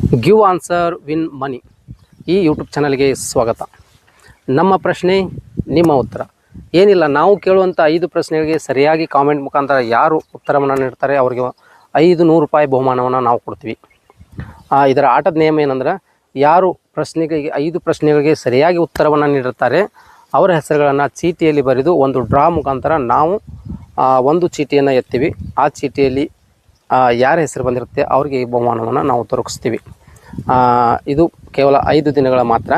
Give answer win ಮನಿ ಈ YouTube ಚಾನಲ್ಗೆ ಸ್ವಾಗತ. ನಮ್ಮ ಪ್ರಶ್ನೆ ನಿಮ್ಮ ಉತ್ತರ. ಏನಿಲ್ಲ, ನಾವು ಕೇಳುವಂಥ 5 ಪ್ರಶ್ನೆಗಳಿಗೆ ಸರಿಯಾಗಿ ಕಾಮೆಂಟ್ ಮುಖಾಂತರ ಯಾರು ಉತ್ತರವನ್ನು ನೀಡ್ತಾರೆ ಅವರಿಗೆ 500 ರೂಪಾಯಿ ಬಹುಮಾನವನ್ನು ನಾವು ಕೊಡ್ತೀವಿ. ಇದರ ಆಟದ ನಿಯಮ ಏನಂದ್ರೆ, ಯಾರು 5 ಪ್ರಶ್ನೆಗಳಿಗೆ ಸರಿಯಾಗಿ ಉತ್ತರವನ್ನು ನೀಡಿರ್ತಾರೆ ಅವರ ಹೆಸರುಗಳನ್ನು ಚೀಟಿಯಲ್ಲಿ ಬರೆದು ಒಂದು ಡ್ರಾ ಮುಖಾಂತರ ನಾವು ಒಂದು ಚೀಟಿಯನ್ನು ಎತ್ತೀವಿ. ಆ ಚೀಟಿಯಲ್ಲಿ ಯಾರ ಹೆಸರು ಬಂದಿರುತ್ತೆ ಅವರಿಗೆ ಈ ಬಹುಮಾನವನ್ನು ನಾವು ದೊರಕಿಸ್ತೀವಿ. ಇದು ಕೇವಲ 5 ದಿನಗಳ ಮಾತ್ರ.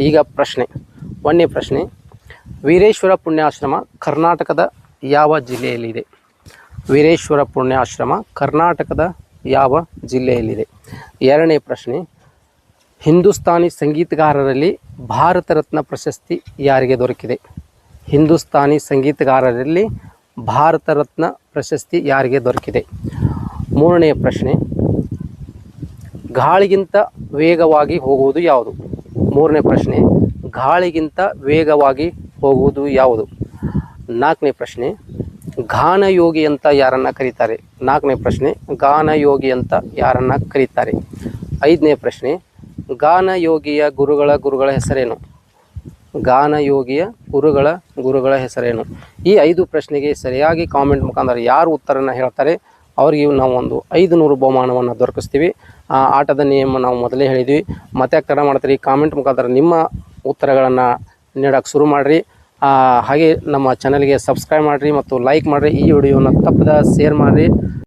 ಈಗ ಪ್ರಶ್ನೆ, 1ನೇ ಪ್ರಶ್ನೆ, ವೀರೇಶ್ವರ ಪುಣ್ಯಾಶ್ರಮ ಕರ್ನಾಟಕದ ಯಾವ ಜಿಲ್ಲೆಯಲ್ಲಿದೆ? ವೀರೇಶ್ವರ ಪುಣ್ಯಾಶ್ರಮ ಕರ್ನಾಟಕದ ಯಾವ ಜಿಲ್ಲೆಯಲ್ಲಿದೆ? 2ನೇ ಪ್ರಶ್ನೆ, ಹಿಂದೂಸ್ತಾನಿ ಸಂಗೀತಗಾರರಲ್ಲಿ ಭಾರತ ರತ್ನ ಪ್ರಶಸ್ತಿ ಯಾರಿಗೆ ದೊರಕಿದೆ? ಹಿಂದೂಸ್ತಾನಿ ಸಂಗೀತಗಾರರಲ್ಲಿ ಭಾರತ ರತ್ನ ಪ್ರಶಸ್ತಿ ಯಾರಿಗೆ ದೊರಕಿದೆ? 3ನೇ ಪ್ರಶ್ನೆ, ಗಾಳಿಗಿಂತ ವೇಗವಾಗಿ ಹೋಗುವುದು ಯಾವುದು? 3ನೇ ಪ್ರಶ್ನೆ, ಗಾಳಿಗಿಂತ ವೇಗವಾಗಿ ಹೋಗುವುದು ಯಾವುದು? 4ನೇ ಪ್ರಶ್ನೆ, ಗಾನಯೋಗಿ ಅಂತ ಯಾರನ್ನು ಕರೀತಾರೆ? 4ನೇ ಪ್ರಶ್ನೆ, ಗಾನಯೋಗಿ ಅಂತ ಯಾರನ್ನು ಕರೀತಾರೆ? 5ನೇ ಪ್ರಶ್ನೆ, ಗಾನಯೋಗಿಯ ಗುರುಗಳ ಹೆಸರೇನು? ಗಾನಯೋಗಿಯ ಗುರುಗಳ ಹೆಸರೇನು? ಈ 5 ಪ್ರಶ್ನೆಗೆ ಸರಿಯಾಗಿ ಕಾಮೆಂಟ್ ಮುಖಾಂತರ ಯಾರು ಉತ್ತರನ ಹೇಳ್ತಾರೆ ಅವರಿಗೆ ನಾವು ಒಂದು 500 ಬಹುಮಾನವನ್ನು ದೊರಕಿಸ್ತೀವಿ. ಆಟದ ನಿಯಮ ನಾವು ಮೊದಲೇ ಹೇಳಿದ್ವಿ. ಮತ್ತೆ ತಡ ಮಾಡ್ತೀರಿ, ಕಾಮೆಂಟ್ ಮುಖಾಂತರ ನಿಮ್ಮ ಉತ್ತರಗಳನ್ನು ನೀಡೋಕ್ಕೆ ಶುರು ಮಾಡಿರಿ. ಹಾಗೆ ನಮ್ಮ ಚಾನಲ್ಗೆ ಸಬ್ಸ್ಕ್ರೈಬ್ ಮಾಡಿರಿ ಮತ್ತು ಲೈಕ್ ಮಾಡಿರಿ. ಈ ವಿಡಿಯೋನ ತಪ್ಪದ ಶೇರ್ ಮಾಡಿರಿ.